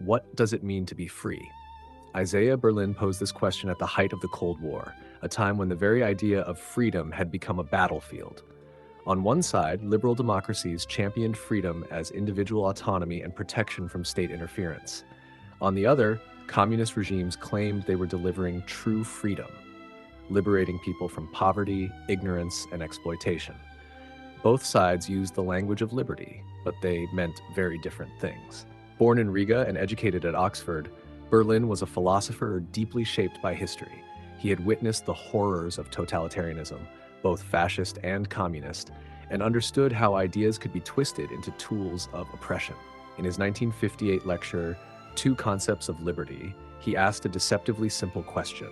what does it mean to be free? Isaiah Berlin posed this question at the height of the Cold War, a time when the very idea of freedom had become a battlefield. On one side, liberal democracies championed freedom as individual autonomy and protection from state interference. On the other, communist regimes claimed they were delivering true freedom, liberating people from poverty, ignorance, and exploitation. Both sides used the language of liberty, but they meant very different things. Born in Riga and educated at Oxford, Berlin was a philosopher deeply shaped by history. He had witnessed the horrors of totalitarianism, both fascist and communist, and understood how ideas could be twisted into tools of oppression. In his 1958 lecture, Two Concepts of Liberty, he asked a deceptively simple question.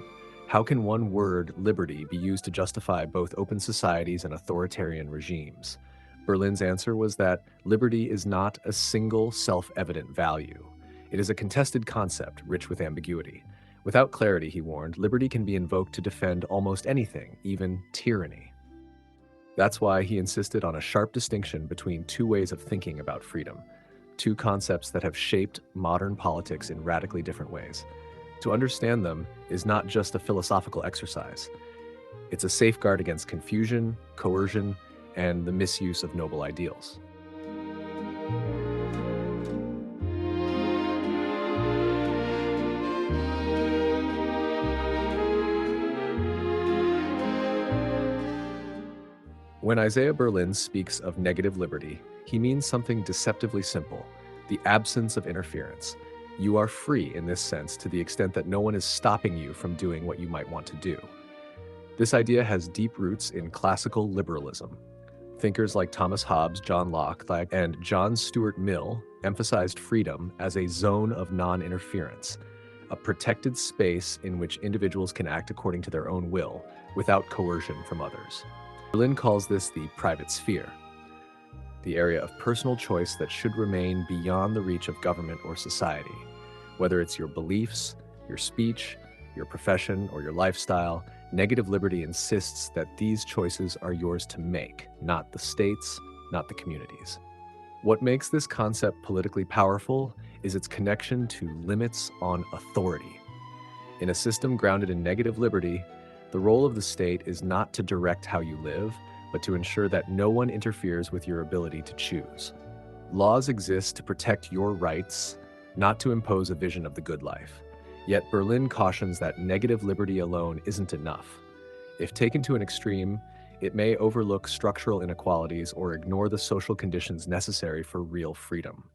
How can one word, liberty, be used to justify both open societies and authoritarian regimes? Berlin's answer was that liberty is not a single self-evident value. It is a contested concept, rich with ambiguity. Without clarity, he warned, liberty can be invoked to defend almost anything, even tyranny. That's why he insisted on a sharp distinction between two ways of thinking about freedom, two concepts that have shaped modern politics in radically different ways. To understand them is not just a philosophical exercise. It's a safeguard against confusion, coercion, and the misuse of noble ideals. When Isaiah Berlin speaks of negative liberty, he means something deceptively simple, the absence of interference. You are free in this sense to the extent that no one is stopping you from doing what you might want to do. This idea has deep roots in classical liberalism. Thinkers like Thomas Hobbes, John Locke, and John Stuart Mill emphasized freedom as a zone of non-interference, a protected space in which individuals can act according to their own will, without coercion from others. Berlin calls this the private sphere, the area of personal choice that should remain beyond the reach of government or society. Whether it's your beliefs, your speech, your profession, or your lifestyle, negative liberty insists that these choices are yours to make, not the state's, not the community's. What makes this concept politically powerful is its connection to limits on authority. In a system grounded in negative liberty, the role of the state is not to direct how you live, but to ensure that no one interferes with your ability to choose. Laws exist to protect your rights, not to impose a vision of the good life. Yet Berlin cautions that negative liberty alone isn't enough. If taken to an extreme, it may overlook structural inequalities or ignore the social conditions necessary for real freedom.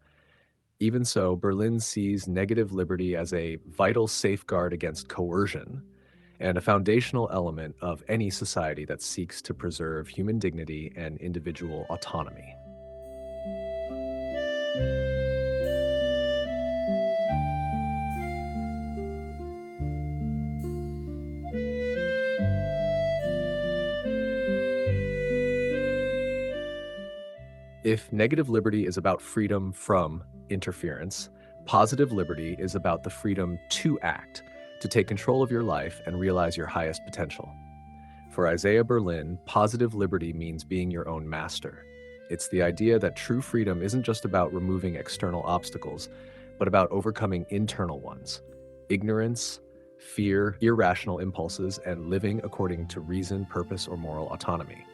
Even so, Berlin sees negative liberty as a vital safeguard against coercion, and a foundational element of any society that seeks to preserve human dignity and individual autonomy. If negative liberty is about freedom from interference, positive liberty is about the freedom to act, to take control of your life and realize your highest potential. For Isaiah Berlin, positive liberty means being your own master. It's the idea that true freedom isn't just about removing external obstacles, but about overcoming internal ones: ignorance, fear, irrational impulses, and living according to reason, purpose, or moral autonomy.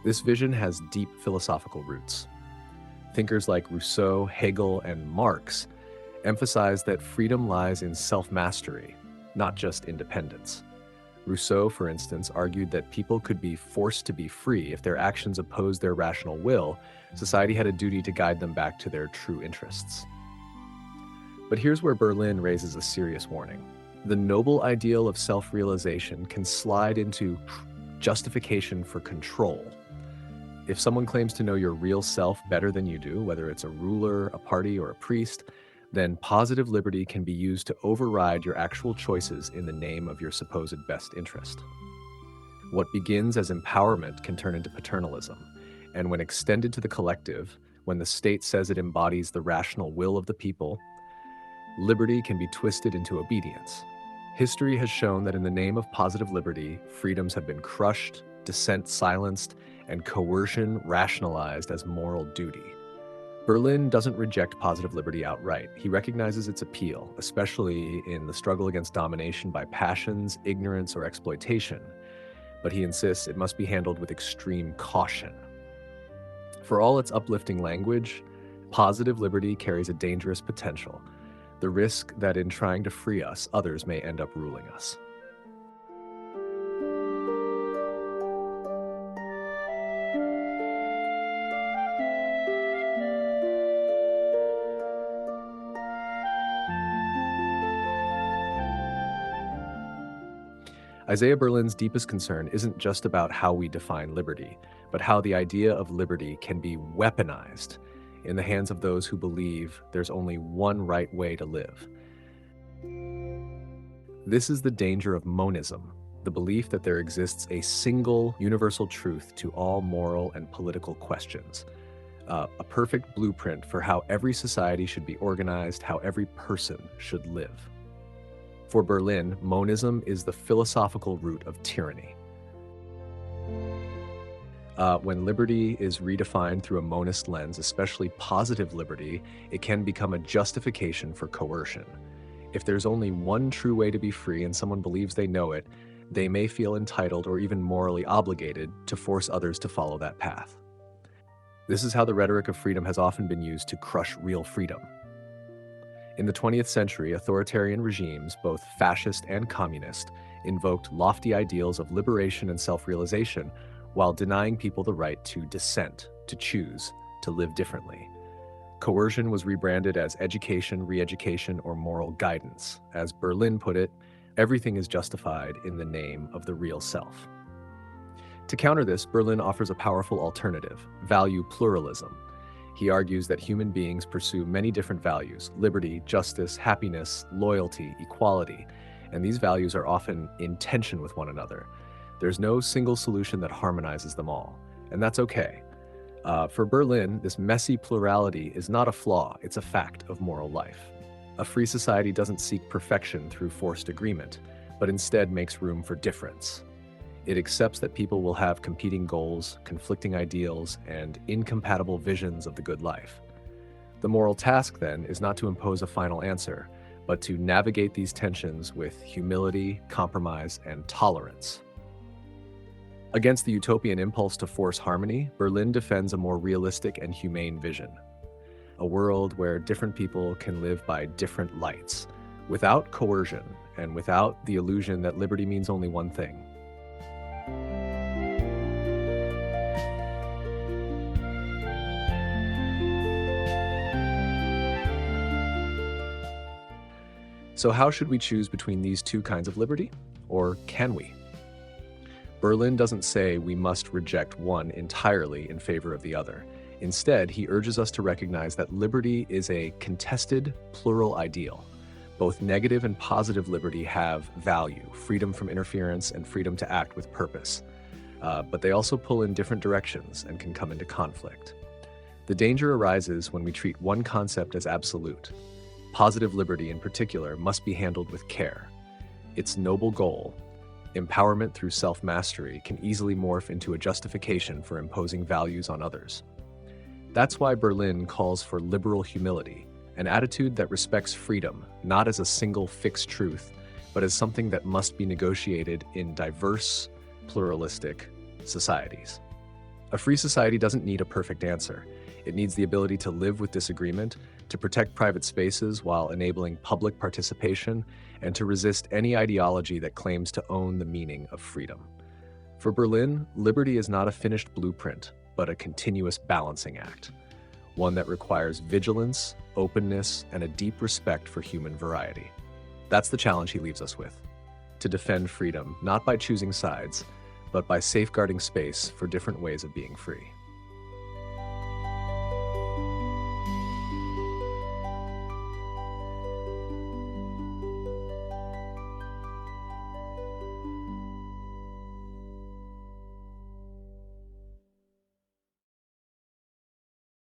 This vision has deep philosophical roots. Thinkers like Rousseau, Hegel, and Marx emphasize that freedom lies in self-mastery, not just independence. Rousseau, for instance, argued that people could be forced to be free if their actions opposed their rational will. Society had a duty to guide them back to their true interests. But here's where Berlin raises a serious warning. The noble ideal of self-realization can slide into justification for control. If someone claims to know your real self better than you do, whether it's a ruler, a party, or a priest, then positive liberty can be used to override your actual choices in the name of your supposed best interest. What begins as empowerment can turn into paternalism, and when extended to the collective, when the state says it embodies the rational will of the people, liberty can be twisted into obedience. History has shown that in the name of positive liberty, freedoms have been crushed, dissent silenced, and coercion rationalized as moral duty. Berlin doesn't reject positive liberty outright. He recognizes its appeal, especially in the struggle against domination by passions, ignorance, or exploitation. But he insists it must be handled with extreme caution. For all its uplifting language, positive liberty carries a dangerous potential, the risk that in trying to free us, others may end up ruling us. Isaiah Berlin's deepest concern isn't just about how we define liberty, but how the idea of liberty can be weaponized in the hands of those who believe there's only one right way to live. This is the danger of monism, the belief that there exists a single universal truth to all moral and political questions, a perfect blueprint for how every society should be organized, how every person should live. For Berlin, monism is the philosophical root of tyranny. When liberty is redefined through a monist lens, especially positive liberty, it can become a justification for coercion. If there's only one true way to be free and someone believes they know it, they may feel entitled or even morally obligated to force others to follow that path. This is how the rhetoric of freedom has often been used to crush real freedom. In the 20th century, authoritarian regimes, both fascist and communist, invoked lofty ideals of liberation and self-realization while denying people the right to dissent, to choose, to live differently. Coercion was rebranded as education, re-education, or moral guidance. As Berlin put it, everything is justified in the name of the real self. To counter this, Berlin offers a powerful alternative: value pluralism. He argues that human beings pursue many different values: liberty, justice, happiness, loyalty, equality, and these values are often in tension with one another. There's no single solution that harmonizes them all, and that's okay. For Berlin, this messy plurality is not a flaw, it's a fact of moral life. A free society doesn't seek perfection through forced agreement, but instead makes room for difference. It accepts that people will have competing goals, conflicting ideals, and incompatible visions of the good life. The moral task, then, is not to impose a final answer, but to navigate these tensions with humility, compromise, and tolerance. Against the utopian impulse to force harmony, Berlin defends a more realistic and humane vision. A world where different people can live by different lights, without coercion, and without the illusion that liberty means only one thing: So how should we choose between these two kinds of liberty? Or can we? Berlin doesn't say we must reject one entirely in favor of the other. Instead, he urges us to recognize that liberty is a contested, plural ideal. Both negative and positive liberty have value: freedom from interference and freedom to act with purpose. But they also pull in different directions and can come into conflict. The danger arises when we treat one concept as absolute. Positive liberty, in particular, must be handled with care. Its noble goal, empowerment through self-mastery, can easily morph into a justification for imposing values on others. That's why Berlin calls for liberal humility, an attitude that respects freedom, not as a single fixed truth, but as something that must be negotiated in diverse, pluralistic societies. A free society doesn't need a perfect answer. It needs the ability to live with disagreement, to protect private spaces while enabling public participation, and to resist any ideology that claims to own the meaning of freedom. For Berlin, liberty is not a finished blueprint, but a continuous balancing act, one that requires vigilance, openness, and a deep respect for human variety. That's the challenge he leaves us with: to defend freedom, not by choosing sides, but by safeguarding space for different ways of being free.